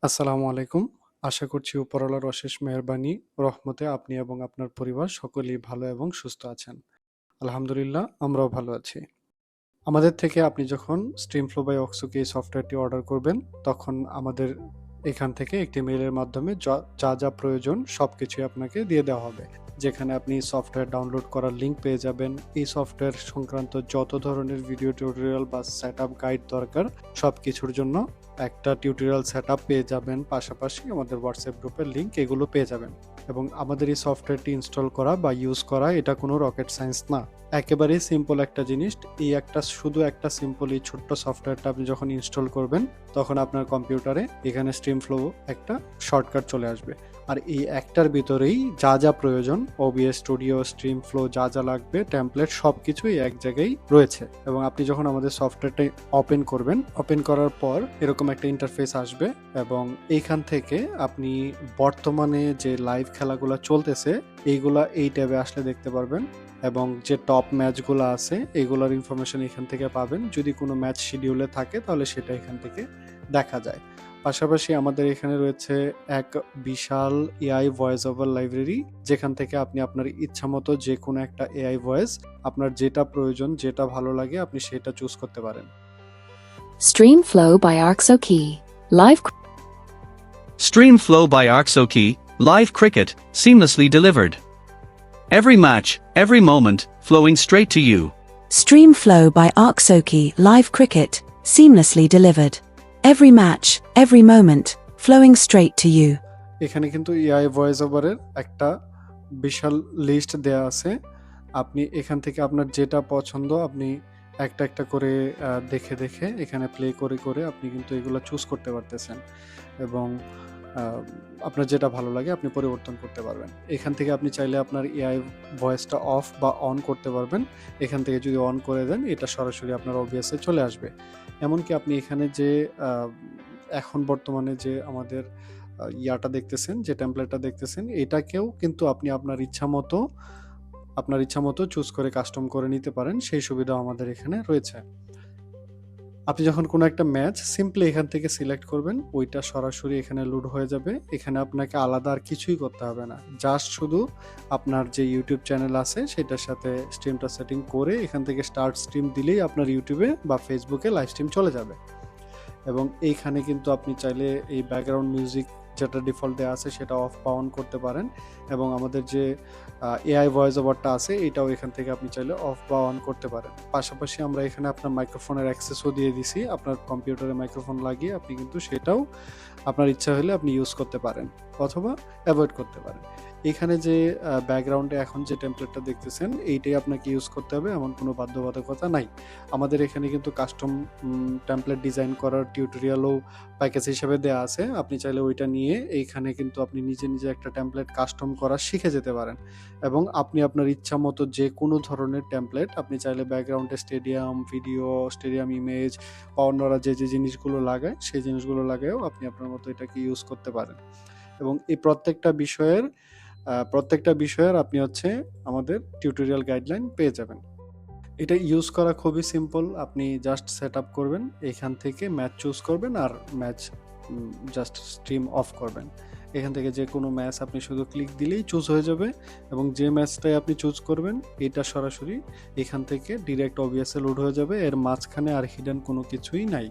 আসসালামু আলাইকুম। আশা করছি উপরওয়ালার অশেষ মেহেরবানি রহমতে আপনি এবং আপনার পরিবার সকলেই ভালো এবং সুস্থ আছেন। আলহামদুলিল্লাহ আমরাও ভালো আছি। আমাদের থেকে আপনি যখন স্ট্রিমফ্লো বাই অক্সোকে এই সফটওয়্যারটি অর্ডার করবেন, তখন আমাদের এখান থেকে একটি মেইলের মাধ্যমে যা যা প্রয়োজন সবকিছুই আপনাকে দিয়ে দেওয়া হবে। যেখানে আপনি সফটওয়্যার ডাউনলোড করার লিঙ্ক পেয়ে যাবেন। এই সফটওয়্যার সংক্রান্ত যত ধরনের ভিডিও টিউটোরিয়াল বা সেটআপ গাইড দরকার সবকিছুর জন্য একটা টিউটোরিয়াল সেটআপ পেয়ে যাবেন। পাশাপাশি আমাদের হোয়াটসঅ্যাপ গ্রুপের লিঙ্ক এগুলো পেয়ে যাবেন। এবং আমাদের এই সফটওয়্যারটি ইনস্টল করা বা ইউজ করা এটা কোনো রকেট সায়েন্স না। একেবারেই সিম্পল একটা জিনিস। শুধু একটা সিম্পল এই ছোট্ট সফটওয়্যারটা আপনি যখন ইনস্টল করবেন, তখন আপনার কম্পিউটারে এখানে স্ট্রিমফ্লো একটা শর্টকাট চলে আসবে। আর এই একটার ভিতরেই যা যা প্রয়োজন, ওবিএস স্টুডিও, স্ট্রিমফ্লো, যা যা লাগবে, টেমপ্লেট সবকিছুই এক জায়গায় রয়েছে। এবং আপনি যখন আমাদের সফটওয়্যারটা ওপেন করবেন, ওপেন করার পর এরকম একটা ইন্টারফেস আসবে এবং এইখান থেকে আপনি বর্তমানে যে লাইভ খেলাগুলো চলতেছে এইগুলা এই ট্যাবে আসলে দেখতে পারবেন। এবং যে টপ ম্যাচগুলো আছে এগুলোর ইনফরমেশন এখান থেকে পাবেন। যদি কোনো ম্যাচ শিডিউলে থাকে তাহলে সেটা এখান থেকে দেখা যায়। পাশাপাশি আমাদের এখানে রয়েছে এক বিশাল এআই ভয়েস ওভার লাইব্রেরি, যেখান থেকে আপনি আপনার ইচ্ছা মতো যে কোনো একটা এআই ভয়েস, আপনার যেটা প্রয়োজন, যেটা ভালো লাগে আপনি সেটা চুজ করতে পারেন। StreamFlow by ArcSoKey. Live StreamFlow by ArcSoKey, live cricket, seamlessly delivered. Every match, every moment, flowing straight to you. StreamFlow by ArcSoKey live cricket, seamlessly delivered. Every match, every moment, flowing straight to you. এখানে কিন্তু AI voice ওভারের একটা বিশাল list দেয়া আছে। আপনি এখান থেকে আপনার যেটা পছন্দ আপনি একটা একটা করে দেখে দেখে এখানে প্লে করে করে আপনি কিন্তু এগুলো চুজ করতে পারতেছেন। এবং আপনার যেটা ভালো লাগে আপনি পরিবর্তন করতে পারবেন। এখান থেকে আপনি চাইলে আপনার এআই ভয়েসটা অফ বা অন করতে পারবেন। এখান থেকে যদি অন করে দেন এটা সরাসরি আপনার ওবিএসে চলে আসবে। এমনকি আপনি এখানে যে এখন বর্তমানে যে আমাদের ইয়াটা দেখতেছেন, যে টেমপ্লেটটা দেখতেছেন, এটাকেও কিন্তু আপনি আপনার ইচ্ছা মতো চুজ করে কাস্টম করে নিতে পারেন। সেই সুবিধাও আমাদের এখানে রয়েছে। আপনি যখন কোনো একটা ম্যাচ সিম্পলি এখান থেকে সিলেক্ট করবেন, ওইটা সরাসরি এখানে লোড হয়ে যাবে। এখানে আপনাকে আলাদা আর কিছুই করতে হবে না। জাস্ট শুধু আপনার যে ইউটিউব চ্যানেল আছে সেটার সাথে স্ট্রিমটা সেটিং করে এখান থেকে স্টার্ট স্ট্রিম দিলেই আপনার ইউটিউবে বা ফেসবুকে লাইভ স্ট্রিম চলে যাবে। এবং এইখানে কিন্তু আপনি চাইলে এই ব্যাকগ্রাউন্ড মিউজিক যেটা ডিফল্ট দেওয়া আছে সেটা অফ বা অন করতে পারেন। এবং আমাদের যে এআই ভয়েস ওভারটা আছে এটাও এখান থেকে আপনি চাইলে অফ বা অন করতে পারেন। পাশাপাশি আমরা এখানে আপনার মাইক্রোফোনের অ্যাক্সেসও দিয়ে দিছি। আপনার কম্পিউটারে মাইক্রোফোন লাগিয়ে আপনি কিন্তু সেটাও আপনার ইচ্ছা হলে আপনি ইউজ করতে পারেন অথবা অ্যাভয়েড করতে পারেন। এখানে যে ব্যাকগ্রাউন্ডে এখন যে টেমপ্লেটটা দেখতেছেন এইটাই আপনাকে ইউজ করতে হবে, এমন কোনো বাধ্যবাধকতা নাই। আমাদের এখানে কিন্তু কাস্টম টেমপ্লেট ডিজাইন করার টিউটোরিয়ালও প্যাকেজ হিসেবে দেওয়া আছে। আপনি চাইলে ওইটা নিয়ে এইখানে কিন্তু আপনি নিজে নিজে একটা টেমপ্লেট কাস্টম করা শিখে যেতে পারেন। এবং আপনি আপনার ইচ্ছা মতো যে কোনো ধরনের টেমপ্লেট আপনি চাইলে ব্যাকগ্রাউন্ডে স্টেডিয়াম ভিডিও, স্টেডিয়াম ইমেজ বা অন্যরা যে যে জিনিসগুলো লাগায় সেই জিনিসগুলো লাগায়ও আপনি আপনার মতো এটাকে ইউজ করতে পারেন। এবং এই প্রত্যেকটা বিষয়ের আপনি আমাদের টিউটোরিয়াল গাইডলাইন পেয়ে যাবেন। এটা ইউজ করা খুবই সিম্পল। আপনি জাস্ট সেট আপ করবেন, এখান থেকে ম্যাচ চুজ করবেন আর ম্যাচ জাস্ট স্ট্রিম অফ করবেন। এখান থেকে যে কোনো ম্যাচ আপনি শুধু ক্লিক দিলেই চুজ হয়ে যাবে। এবং যে ম্যাচটাই আপনি চুজ করবেন এটা সরাসরি এখান থেকে ডিরেক্ট ওবিএসে লোড হয়ে যাবে। এর মাঝখানে আর হিডেন কোনো কিছুই নাই।